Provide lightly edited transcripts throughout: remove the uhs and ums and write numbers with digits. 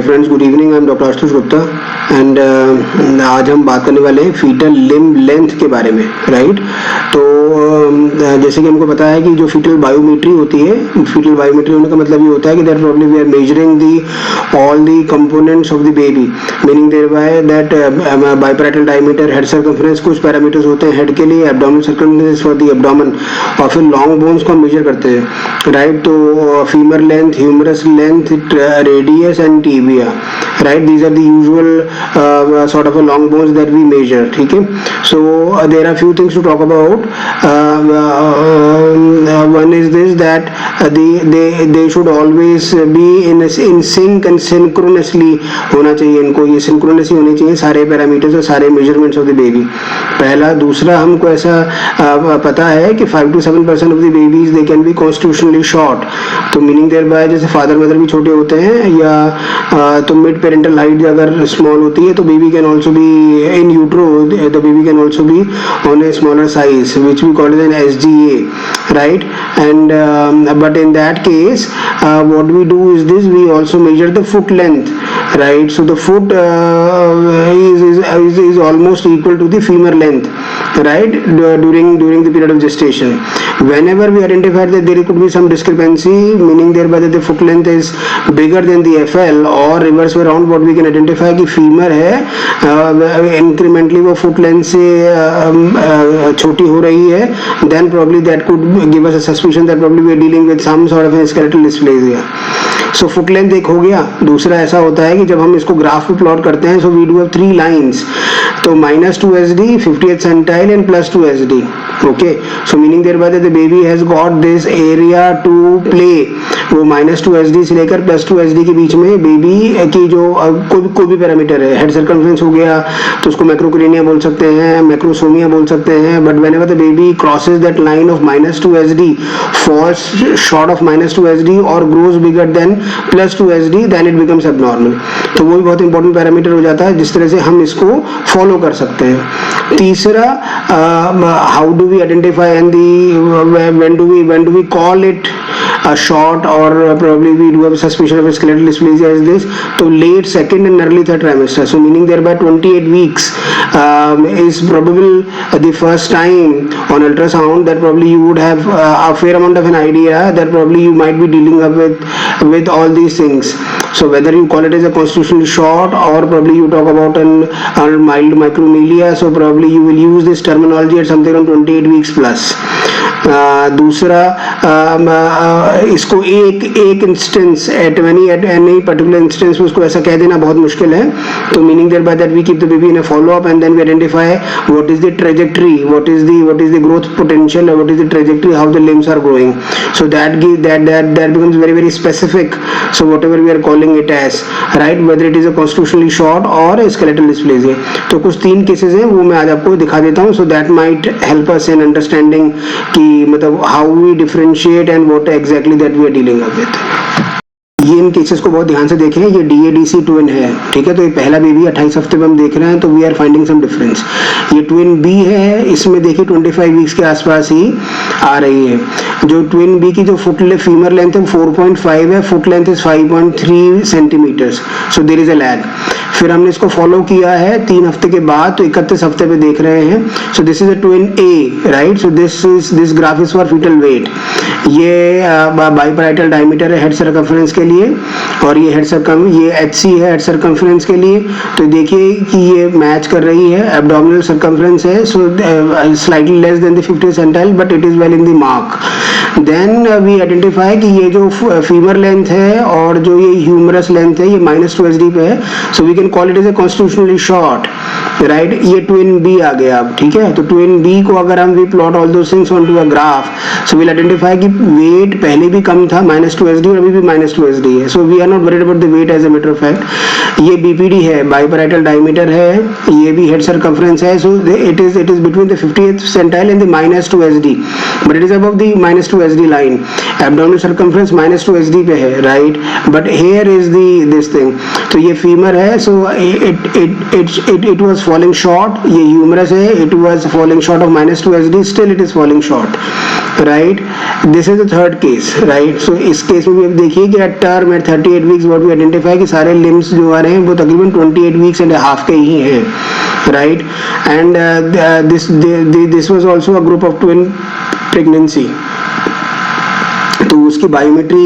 Friends, good evening. I am doctor Ashutosh Gupta and आज हम बात करने वाले हैं फीटल लिम्ब लेंथ के बारे में, राइट। तो जैसे कि हमको पता है कि जो फीटल बायोमेट्री होती है, फीटल बायोमेट्री होने का मतलब ये होता है कि that probably we are measuring the all the components of the baby, meaning thereby that biparietal diameter, head circumference, कुछ पैरामीटर्स होते हैं हेड के लिए, abdominal circumference for the abdomen, और फिर लॉन्ग बोन्स को हम मेजर करते हैं, राइट। तो femur length, humerus length, radius and tibia, right, these are the usual sort of a long bones that we measure, ठीक है। So there are few things to talk about. One is this, that they should always be in sync and synchronously होना चाहिए, इनको ये synchronously होनी चाहिए सारे parameters और सारे measurements of the baby, पहला। दूसरा, हमको ऐसा पता है कि 5 to 7% of the babies they can be constitutionally short, तो मीनिंग देयर बाय जैसे फादर मदर भी छोटे होते हैं, या तो मिड पेरेंटल हाइट अगर स्मॉल होती है तो baby can also be in utero, the baby can also be on a smaller size which we call as an SGA, right। And but in that case what we do is this, we also measure the foot length, right। So the foot is almost equal to the femur length, right, during the period of gestation. Whenever we identify that there could be some discrepancy, meaning thereby that the foot length is bigger than the FL, or reverse way around, what we can identify कि femur है incrementally वो foot length से छोटी हो रही है, then probably that could give us a suspicion that probably we are dealing with some sort of a skeletal dysplasia. So foot length एक हो गया। दूसरा ऐसा होता है कि जब हम इसको ग्राफ पे प्लॉट करते हैं, so we do have 3 lines, तो -2 SD, 50th centile and +2 SD, okay. So meaning thereby that the baby has got this area to play, वो -2 SD से लेकर +2 SD के बीच में बेबी की जो कोई भी पैरामीटर है, हेड सर्कमफ्रेंस हो गया तो उसको मैक्रोक्रेनिया बोल सकते हैं, मैक्रोसोमिया बोल सकते हैं, but whenever the baby crosses that line of -2 SD, falls short of -2 SD और grows bigger than +2 SD, then it becomes abnormal. तो वो भी बहुत इंपॉर्टेंट पैरामीटर हो जाता है जिस तरह से हम इसको फॉलो कर सकते हैं। तीसरा, how do we identify and when do we call it a short, or probably we do have a suspicion of a skeletal dysplasia is this, तो late second and early third trimester, so meaning thereby 28 weeks is probable the first time on ultrasound that probably you would have a fair amount of an idea that probably you might be dealing up with all these things. So whether you call it as a constitutionally short, or probably you talk about a mild micromelia, so probably you will use this terminology at something around 28 weeks plus. दूसरा, इसको एक instance at any particular instance में उसको ऐसा कह देना बहुत मुश्किल है, तो meaning thereby that we keep the baby in a follow up and then we identify what is the trajectory, what is the growth potential, what is the trajectory, how the limbs are growing, so that becomes very specific, so whatever we are calling it as, right, whether it is a constitutionally short or a skeletal dysplasia। तो कुछ 3 cases हैं, वो मैं आज आपको दिखा देता हूँ, so that might help us in understanding कि मतलब how we differentiate and what exactly that we are dealing with। ये इन केसेस को बहुत ध्यान से देखें, ये DADC ट्विन है, ठीक है। तो ये पहला बेबी 28 हफ्ते में हम देख रहे हैं, तो we are finding some difference. ये ट्विन बी है, इसमें देखिए 25 वीक्स के आसपास ही आ रही है। जो ट्विन बी की जो फीमर लेंथ है 4.5 है, foot length is 5.3 centimetres, so there is a lag. फिर हमने इसको फॉलो किया है 3 हफ्ते के बाद, तो 31 हफ्ते पे देख रहे हैं। So this is a twin A, right. So this graph is for fetal weight. ये बाइपैरेटल डायमीटर है हेड सर्कमफ्रेंस के लिए, और ये HC है हेड सर्कमफ्रेंस के लिए। तो देखिए कि ये मैच कर रही है। एब्डोमिनल सर्कमफ्रेंस है, so slightly less than the 50th centile, but it is well in the mark. Then we identify कि ये जो फीमर लेंथ है और जो ये ह्यूमरस लेंथ है, ये -2 SD पे है, so we can call it as a constitutionally short, right. ये ट्विन बी आ गया अब, ठीक है। तो ट्विन बी को अगर हम plot all those things onto a graph, so we'll identify कि वेट पहले भी कम था -2 SD और अभी भी -2 SD है, so we are not worried about the weight as a matter of fact. ये BPD है, बाइपैरेटल डायमीटर है, ये भी हेड सर्कमफ्रेंस है, so it is between the 50th centile and the -2 SD, but it is above the -2 SD line, abdominal circumference -2 SD पे है, right? But here is this thing. तो ये femur है, so it was falling short. ये humerus है, it was falling short of -2 SD, still it is falling short, right? This is the third case, right? So इस case में भी अब देखिए कि at term at 38 weeks what we identify कि सारे limbs जो आ रहे हैं वो तकरीबन 28 weeks and a half के ही हैं, right? And this was also a group of twin pregnancy. तो उसकी बायोमेट्री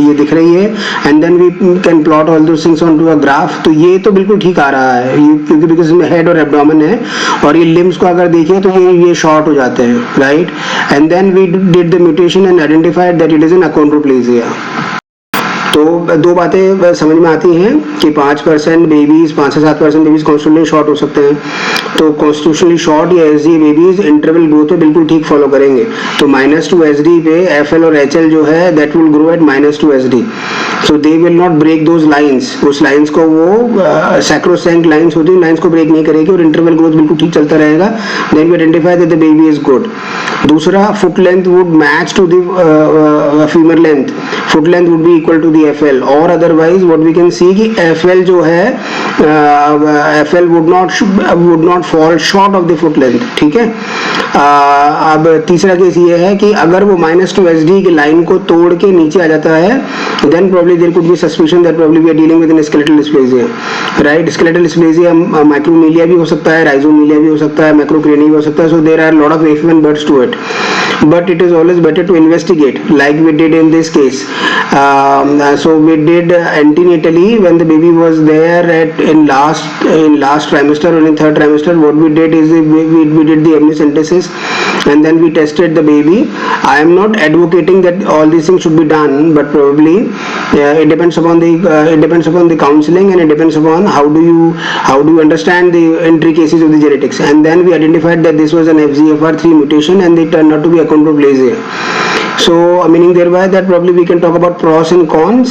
ये दिख रही है, and then we can plot all those things onto a graph. तो ये तो बिल्कुल ठीक आ रहा है क्योंकि बिकॉज इसमें हेड और एब्डोमेन है, और ये लिम्स को अगर देखिए तो ये शॉर्ट हो जाते हैं, right? And then we did the mutation and identified that it is an achondroplasia. तो दो बातें समझ में आती हैं कि 5% बेबीज, 5 से 7% बेबीज कॉन्स्टिट्यूशनली शॉर्ट हो सकते हैं. तो कॉन्स्टिट्यूशनली शॉर्ट या एसडी बेबीज इंटरवल ग्रोथ पे बिल्कुल ठीक फॉलो करेंगे. तो -2 SD पे एफएल और एचएल जो है that will grow at -2 SD. So they will not break those lines. उस लाइंस को वो सैक्रोसैंक्ट लाइंस होती हैं, लाइंस को ब्रेक नहीं करेगी और इंटरवल ग्रोथ बिल्कुल ठीक चलता रहेगा. Then we identify that the baby is good. दूसरा, foot length would match to the femur length. Foot length would be equal to the FL, और otherwise what we can see कि FL जो है FL would not fall short of the foot length. ठीक है. अब तीसरा case ये है कि अगर वो -2 SD की लाइन को तोड़ के नीचे आ जाता है, then probably there could be suspicion that probably we are dealing with an skeletal dysplasia, right? Skeletal dysplasia micromelia भी हो सकता है, rhizomelia भी हो सकता है, macrocrania भी हो सकता है. So there are a lot of ifs and buts to it, but it is always better to investigate like we did in this case. So we did antenatally when the baby was there in last trimester or in third trimester. What we did is we did the amniocentesis and then we tested the baby. I am not advocating that all these things should be done, but probably it depends upon the counseling, and it depends upon how do you understand the intricacies of the genetics. And then we identified that this was an FGFR3 mutation and it turned out to be achondroplasia. So meaning thereby that probably we can talk about pros and cons,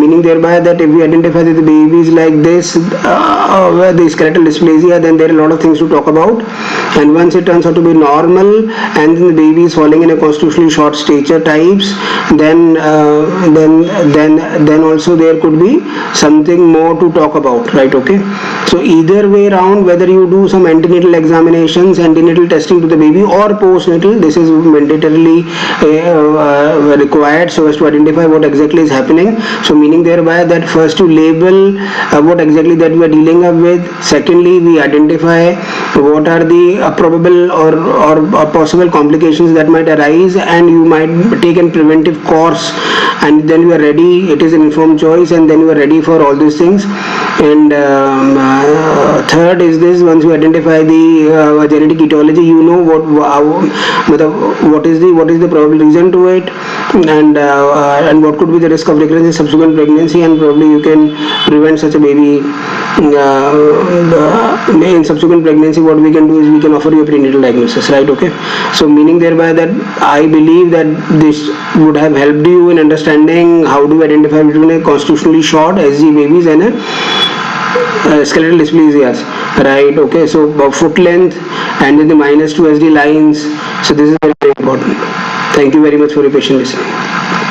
meaning thereby that if we identify that the baby is like this, the skeletal dysplasia, then there are a lot of things to talk about. And once it turns out to be normal and then the baby is falling in a constitutionally short stature types, then also there could be something more to talk about, right? Okay. So either way around, whether you do some antenatal examinations, antenatal testing to the baby, or postnatal, this is mandatorily required so as to identify what exactly is happening. So meaning thereby that first you label what exactly that we are dealing up with. Secondly, we identify what are the probable or possible complications that might arise, and you might take a preventive course, and then you are ready. It is an informed choice, and then you are ready for all these things. And third is this: once you identify the genetic etiology, you know what is the probable reason to it, and what could be the risk of recurrence in subsequent pregnancy, and probably you can prevent such a baby in subsequent pregnancy. What we can do is we can offer you a prenatal diagnosis, right? Okay. So meaning thereby that I believe that this would have helped you in understanding how to identify between a constitutionally short SG babies and a skeletal dysplasias, right? Okay. So foot length and then the -2 SD lines. So this is very, very important. Thank you very much for your patient listening.